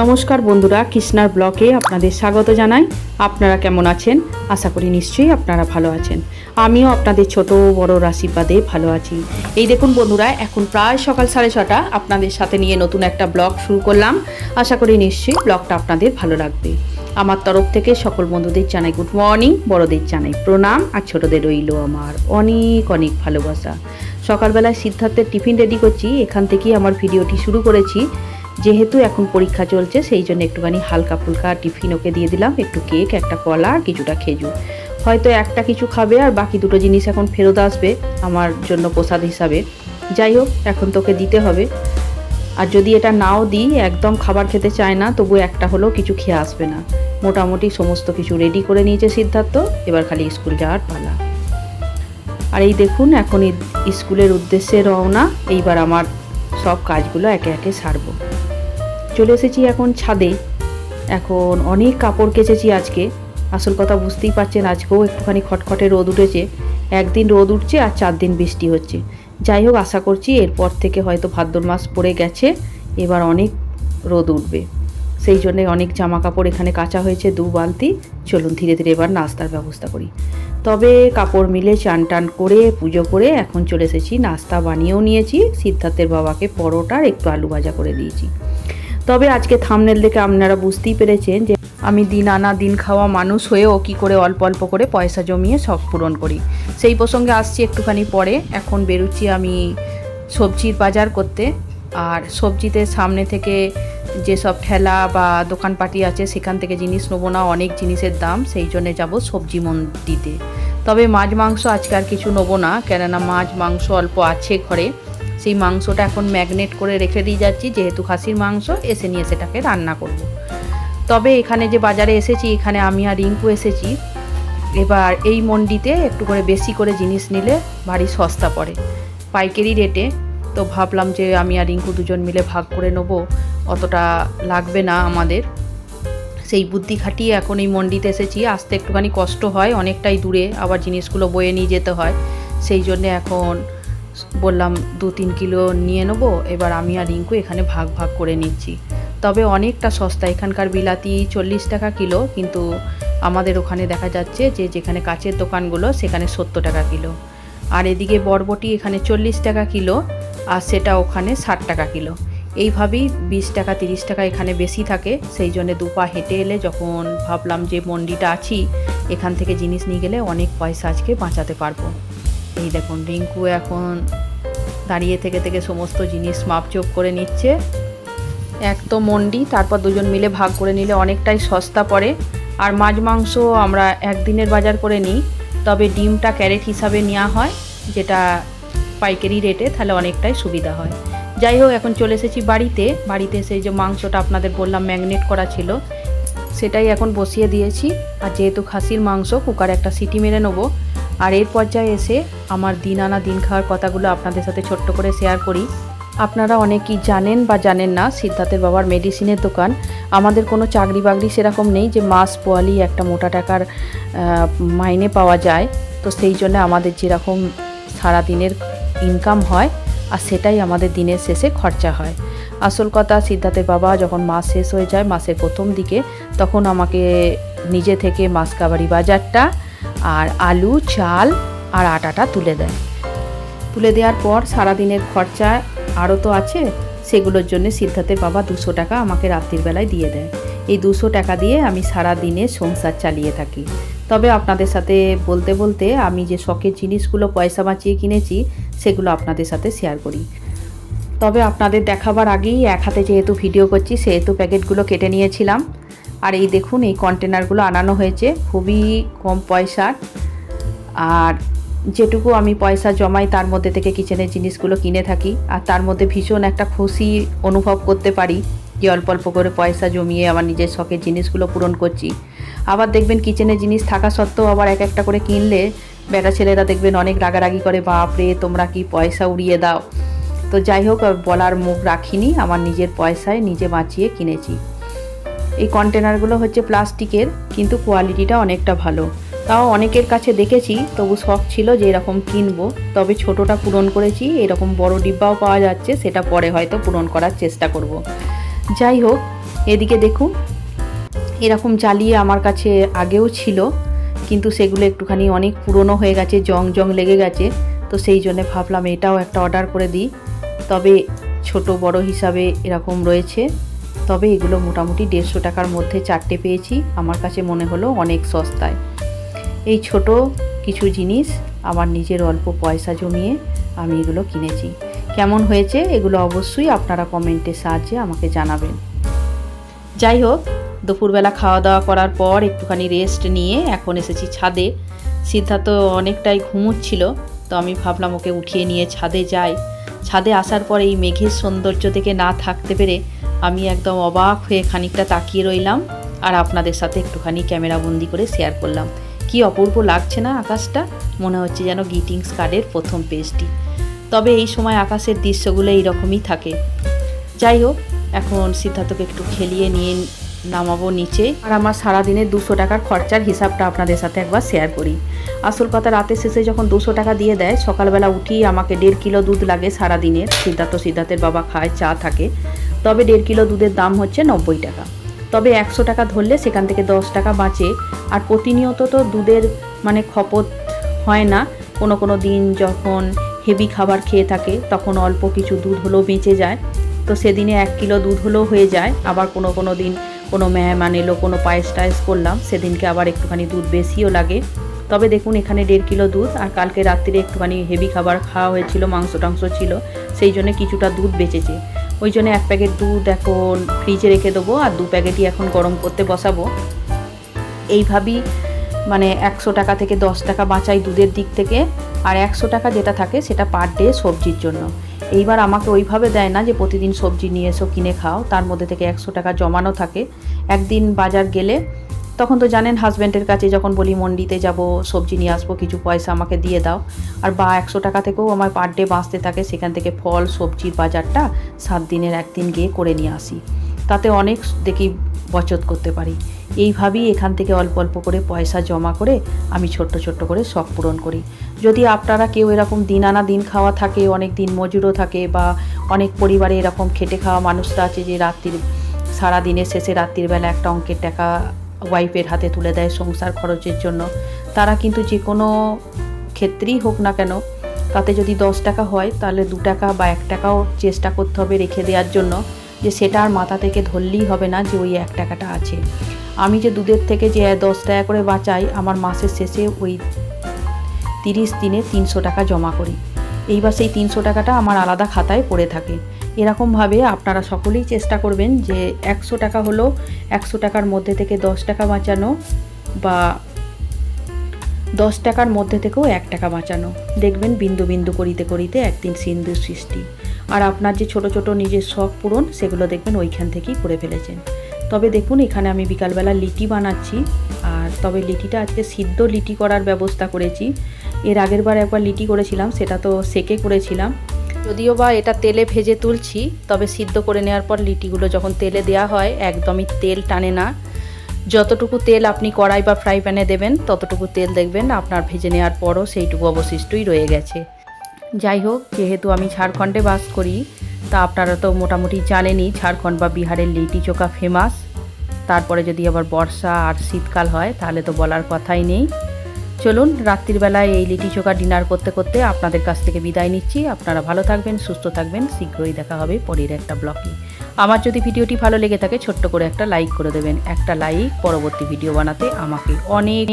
নমস্কার বন্ধুরা, কৃষ্ণার ব্লগে আপনাদের স্বাগত জানাই। আপনারা কেমন আছেন? আশা করি নিশ্চয়ই আপনারা ভালো আছেন। আমিও আপনাদের ছোট বড়র আশীর্বাদে ভালো আছি। এই দেখুন বন্ধুরা, এখন প্রায় সকাল 6:30 আপনাদের সাথে নিয়ে নতুন একটা ব্লগ শুরু করলাম। আশা করি নিশ্চয়ই ব্লগটা আপনাদের ভালো লাগবে। আমার তরফ থেকে সকল বন্ধুদের জানাই গুড মর্নিং, বড়দের জানাই প্রণাম, আর ছোটদের রইল আমার অনেক অনেক ভালোবাসা। সকালবেলায় সিদ্ধার্থের টিফিন রেডি করছি, এখান থেকেই আমার ভিডিওটি শুরু করেছি। যেহেতু এখন পরীক্ষা চলছে সেই জন্য একটুখানি হালকা ফুলকা টিফিন ওকে দিয়ে দিলাম, একটু কেক, একটা কলা আর কিছুটা খেজুর। হয়তো একটা কিছু খাবে আর বাকি দুটো জিনিস এখন ফেরত আসবে আমার জন্য প্রসাদ হিসাবে। যাই হোক, এখন তোকে দিতে হবে। আর যদি এটা নাও দিই, একদম খাবার খেতে চায় না, তবু একটা হলেও কিছু খেয়ে আসবে না। মোটামুটি সমস্ত কিছু রেডি করে নিয়েছে সিদ্ধার্থ, এবার খালি স্কুল যাওয়ার পালা। আর এই দেখুন, এখন স্কুলের উদ্দেশ্যে রওনা। এইবার আমার সব কাজগুলো একে একে সারবো। চলে এসেছি এখন ছাদে। এখন অনেক কাপড় কেচেছি আজকে। আসল কথা বুঝতেই পারছেন, আজকেও একটুখানি খটখটে রোদ উঠেছে। একদিন রোদ উঠছে আর 4 দিন বৃষ্টি হচ্ছে। যাই হোক, আশা করছি এরপর থেকে হয়তো ভাদ্র মাস পড়ে গেছে, এবার অনেক রোদ উঠবে। সেই জন্যে অনেক জামা কাপড় এখানে কাচা হয়েছে 2 বালতি। চলুন ধীরে ধীরে এবার নাস্তার ব্যবস্থা করি। তবে কাপড় মিলে চান টান করে পুজো করে এখন চলে এসেছি। নাস্তা বানিয়েও নিয়েছি। সিদ্ধার্থের বাবাকে পরোটা আর একটু আলু ভাজা করে দিয়েছি। তবে আজকে থাম্বনেল দেখে আপনারা বুঝতেই পেরেছেন যে আমি দিন আনা দিন খাওয়া মানুষ হয়েও কী করে অল্প অল্প করে পয়সা জমিয়ে শখ পূরণ করি। সেই প্রসঙ্গে আসছি একটুখানি পরে। এখন বেরোচ্ছি আমি সবজির বাজার করতে। আর সবজিতে সামনে থেকে যেসব ঠেলা বা দোকানপাটি আছে সেখান থেকে জিনিস নেবো না, অনেক জিনিসের দাম, সেই জন্যে যাবো সবজি মন্ডিতে। তবে মাছ মাংস আজকে আর কিছু নেবো না, কেননা মাছ মাংস অল্প আছে ঘরে। সেই মাংসটা এখন ম্যাগনেট করে রেখে দিয়ে যাচ্ছি, যেহেতু খাসির মাংস, এসে নিয়ে সেটাকে রান্না করব। তবে এখানে যে বাজারে এসেছি, এখানে আমি আর রিঙ্কু এসেছি। এবার এই মন্ডিতে একটু করে বেশি করে জিনিস নিলে ভারী সস্তা পড়ে পাইকারি রেটে। তো ভাবলাম যে আমি আর রিঙ্কু দুজন মিলে ভাগ করে নেবো, অতটা লাগবে না আমাদের। সেই বুদ্ধি খাটিয়ে এখন এই মন্ডিতে এসেছি। আসতে একটুখানি কষ্ট হয়, অনেকটাই দূরে, আবার জিনিসগুলো বয়ে নিয়ে যেতে হয়। সেই জন্যে এখন বললাম 2-3 কিলো নিয়ে নেবো। এবার আমি আর রিঙ্কু এখানে ভাগ ভাগ করে নিচ্ছি। তবে অনেকটা সস্তা, এখানকার বিলাতি 40 টাকা কিলো, কিন্তু আমাদের ওখানে দেখা যাচ্ছে যে যেখানে কাচের দোকানগুলো সেখানে 70 টাকা কিলো। আর এদিকে বরবটি এখানে 40 টাকা কিলো, আর সেটা ওখানে 60 টাকা কিলো। এইভাবেই 20 টাকা 30 টাকা এখানে বেশি থাকে। সেই জন্যে 2 পা হেঁটে এলে যখন ভাবলাম যে মন্ডিটা আছি, এখান থেকে জিনিস নিয়ে গেলে অনেক পয়সা আজকে বাঁচাতে পারবো। এই দেখুন, রিঙ্কু এখন দাঁড়িয়ে থেকে থেকে সমস্ত জিনিস মাপজোপ করে নিচ্ছে। এক তো মন্ডি, তারপর দুজন মিলে ভাগ করে নিলে অনেকটাই সস্তা পড়ে। আর মাছ মাংস আমরা একদিনের বাজার করে নিই, তবে ডিমটা ক্যারেট হিসাবে নেওয়া হয়, যেটা পাইকারি রেটে, তাহলে অনেকটাই সুবিধা হয়। যাই হোক, এখন চলে এসেছি বাড়িতে এসে যে মাংসটা আপনাদের বললাম ম্যাগনেট করা ছিল, সেটাই এখন বসিয়ে দিয়েছি। আর যেহেতু খাসির মাংস, কুকারে একটা সিটি মেরে নেবো। আর এর পর্যায়ে এসে আমার দিন আনা দিন খাওয়ার কথাগুলো আপনাদের সাথে ছোট্ট করে শেয়ার করি। আপনারা অনেকেই জানেন বা জানেন না, সিদ্ধার্থের বাবার মেডিসিনের দোকান। আমাদের কোনো চাকরি বাকরি সেরকম নেই যে মাস পোয়ালি একটা মোটা টাকার মাইনে পাওয়া যায়। তো সেই জন্য আমাদের যেরকম সারা দিনের ইনকাম হয়, আর সেটাই আমাদের দিনের শেষে খরচা হয়। আসল কথা, সিদ্ধার্থের বাবা যখন মাস শেষ হয়ে যায় মাসের প্রথম দিকে, তখন আমাকে নিজে থেকে মাসকাবারি বাজারটা আর আলু, চাল আর আটাটা তুলে দেয়। তুলে দেওয়ার পর সারাদিনের খরচা আরও তো আছে, সেগুলোর জন্য সিদ্ধার্থের বাবা 200 টাকা আমাকে রাত্রির বেলায় দিয়ে দেয়। এই 200 টাকা দিয়ে আমি সারা দিনে সংসার চালিয়ে থাকি। তবে আপনাদের সাথে বলতে বলতে আমি যে শখের জিনিসগুলো পয়সা বাঁচিয়ে কিনেছি, সেগুলো আপনাদের সাথে শেয়ার করি। তবে আপনাদের দেখাবার আগেই এক হাতে যেহেতু ভিডিও করছি, সেহেতু প্যাকেটগুলো কেটে নিয়েছিলাম। আর এই দেখুন, এই কন্টেনারগুলো আনানো হয়েছে খুবই কম পয়সার। আর যেটুকু আমি পয়সা জমাই তার মধ্যে থেকে কিচেনের জিনিসগুলো কিনে থাকি। আর তার মধ্যে ভীষণ একটা খুশি অনুভব করতে পারি যে অল্প অল্প করে পয়সা জমিয়ে আমার নিজের শখের জিনিসগুলো পূরণ করছি। আবার দেখবেন কিচেনের জিনিস থাকা সত্ত্বেও আবার এক একটা করে কিনলে বেটা ছেলেরা দেখবেন অনেক রাগারাগি করে, বাপরে তোমরা কি পয়সা উড়িয়ে দাও। তো যাই হোক, বলার মুখ রাখিনি, আমার নিজের পয়সায় নিজে বাঁচিয়ে কিনেছি। এই কন্টেনারগুলো হচ্ছে প্লাস্টিকের, কিন্তু কোয়ালিটিটা অনেকটা ভালো। তাও অনেকের কাছে দেখেছি, তবু শখ ছিল যে এরকম কিনবো। তবে ছোটোটা পূরণ করেছি, এরকম বড় ডিব্বাও পাওয়া যাচ্ছে, সেটা পরে হয়তো পূরণ করার চেষ্টা করব। যাই হোক, এদিকে দেখুন, এরকম জ্বালিয়ে আমার কাছে আগেও ছিল, কিন্তু সেগুলো একটুখানি অনেক পুরনো হয়ে গেছে, জং জং লেগে গেছে। তো সেই জন্যে ভাবলাম এটাও একটা অর্ডার করে দিই। তবে ছোট বড় হিসাবে এরকম রয়েছে। তবে এগুলো মোটামুটি 150 টাকার মধ্যে 4টে পেয়েছি। আমার কাছে মনে হলো অনেক সস্তায়। এই ছোট কিছু জিনিস আমার নিজের অল্প পয়সা জমিয়ে আমি এগুলো কিনেছি। কেমন হয়েছে এগুলো অবশ্যই আপনারা কমেন্টের সাহায্যে আমাকে জানাবেন। যাই হোক, দুপুরবেলা খাওয়া দাওয়া করার পর একটুখানি রেস্ট নিয়ে এখন এসেছি ছাদে। সিদ্ধার্থ অনেকটাই ঘুমোচ্ছিল, তো আমি ভাবলাম ওকে উঠিয়ে নিয়ে ছাদে যাই। ছাদে আসার পর এই মেঘের সৌন্দর্য থেকে না থাকতে পেরে আমি একদম অবাক হয়ে খানিকটা তাকিয়ে রইলাম, আর আপনাদের সাথে একটুখানি ক্যামেরাবন্দি করে শেয়ার করলাম। কি অপূর্ব লাগছে না আকাশটা, মনে হচ্ছে যেন গ্রিটিংস কার্ডের প্রথম পেজটি। তবে এই সময় আকাশের দৃশ্যগুলো এইরকমই থাকে। যাই হোক, এখন সিদ্ধার্থকে একটু খেলিয়ে নিয়ে নামাবো নিচে। আর আমার সারাদিনের 200 টাকার খরচার হিসাবটা আপনাদের সাথে একবার শেয়ার করি। আসল কথা, রাতের শেষে যখন 200 টাকা দিয়ে দেয়, সকালবেলা উঠিয়ে আমাকে 1.5 কিলো দুধ লাগে সারাদিনের। সিদ্ধার্থের বাবা খায়, চা থাকে। তবে 1.5 কিলো দুধের দাম হচ্ছে 90 টাকা। তবে 100 টাকা ধরলে সেখান থেকে 10 টাকা বাঁচে। আর প্রতিনিয়ত তো দুধের মানে খপত হয় না। কোনো দিন যখন হেভি খাবার খেয়ে থাকে তখন অল্প কিছু দুধ হলেও বেঁচে যায়। তো সেদিনে 1 কিলো দুধ হলেও হয়ে যায়। আবার কোনো দিন কোনো মেহমান এলো, কোনো পায়েস টায়েস করলাম, সেদিনকে আবার একটুখানি দুধ বেশিও লাগে। তবে দেখুন, এখানে 1.5 কিলো দুধ, আর কালকে রাত্রিরে একটুখানি হেভি খাবার খাওয়া হয়েছিল, মাংস টাংস ছিল, সেই জন্য কিছুটা দুধ বেঁচেছে। ওই জন্য 1 প্যাকেট দুধ এখন ফ্রিজে রেখে দেবো, আর 2 প্যাকেটই এখন গরম করতে বসাবো। এইভাবেই মানে 100 টাকা থেকে 10 টাকা বাঁচাই দুধের দিক থেকে। আর 100 টাকা যেটা থাকে সেটা পার ডে সবজির জন্য। এইবার আমাকে ওইভাবে দেয় না যে প্রতিদিন সবজি নিয়ে এসো কিনে খাও, তার মধ্যে থেকে 100 টাকা জমানো থাকে। একদিন বাজার গেলে তখন তো জানেন হাজব্যান্ডের কাছে যখন বলি মন্ডিতে যাব, সবজি নিয়ে আসবো, কিছু পয়সা আমাকে দিয়ে দাও, আর 100 টাকা থেকেও আমার পার ডে বাঁচতে থাকে। সেখান থেকে ফল সবজির বাজারটা 7 দিনের একদিন গিয়ে করে নিয়ে আসি। তাতে অনেক দেখি বচত করতে পারি। এইভাবেই এখান থেকে অল্প অল্প করে পয়সা জমা করে আমি ছোট্ট করে শখ পূরণ করি। যদি আপনারা কেউ এরকম দিন আনা দিন খাওয়া থাকে, অনেক দিন মজুরও থাকে, বা অনেক পরিবারে এরকম খেটে খাওয়া মানুষরা আছে যে সারা দিনের শেষে রাত্রিবেলা একটা অঙ্কের টাকা ওয়াইফের হাতে তুলে দেয় সংসার খরচের জন্য, তারা কিন্তু যে কোনো ক্ষেত্রেই হোক না কেন, তাতে যদি 10 টাকা হয় তাহলে 2 টাকা বা 1 টাকাও চেষ্টা করতে হবে রেখে দেওয়ার জন্য, যে সেটা আর মাথা থেকে ধরলেই হবে না যে ওই 1 টাকাটা আছে। আমি যে দুধের থেকে যে 10 টাকা করে বাঁচাই, আমার মাসের শেষে ওই 30 দিনে 300 টাকা জমা করি। এইবার সেই 300 টাকাটা আমার আলাদা খাতায় পড়ে থাকে। এরকমভাবে আপনারা সকলেই চেষ্টা করবেন যে 100 টাকা হলো 100 টাকার মধ্যে থেকে 10 টাকা বাঁচানো, বা 10 টাকার মধ্যে থেকেও 1 টাকা বাঁচানো। দেখবেন বিন্দু বিন্দু করিতে একদিন সিন্ধুর সৃষ্টি। আর আপনার যে ছোট ছোট নিজের শখ পূরণ, সেগুলো দেখবেন ওইখান থেকেই করে ফেলেছেন। তবে দেখুন, এখানে আমি বিকালবেলা লিটি বানাচ্ছি। আর তবে লিটিটা আজকে সিদ্ধ লিটি করার ব্যবস্থা করেছি। এর আগের বার একবার লিটি করেছিলাম, সেটা তো সেকে করেছিলাম। যদিও বা এটা তেলে ভেজে তুলছি, তবে সিদ্ধ করে নেওয়ার পর লিটিগুলো যখন তেলে দেওয়া হয় একদমই তেল টানে না। যতটুকু তেল আপনি কড়াই বা ফ্রাই প্যানে দেবেন, ততটুকু তেল দেখবেন আপনার ভেজে নেওয়ার পরও সেইটুকু অবশিষ্টই রয়ে গেছে। যাই হোক, যেহেতু আমি ঝাড়খণ্ডে বাস করি, তা আপনারা তো মোটামুটি জানেনই ঝাড়খণ্ড বা বিহারের লিটি চোখা ফেমাস। তারপরে যদি আবার বর্ষা আর শীতকাল হয় তাহলে তো বলার কথাই নেই। চলুন, রাত্রিবেলায় এই লিটি চোখা ডিনার করতে করতে আপনাদের কাছ থেকে বিদায় নিচ্ছি। আপনারা ভালো থাকবেন, সুস্থ থাকবেন। শীঘ্রই দেখা হবে পরের একটা ব্লগে। আমার যদি ভিডিওটি ভালো লেগে থাকে ছোট্ট করে একটা লাইক করে দেবেন। একটা লাইক পরবর্তী ভিডিও বানাতে আমাকে অনেক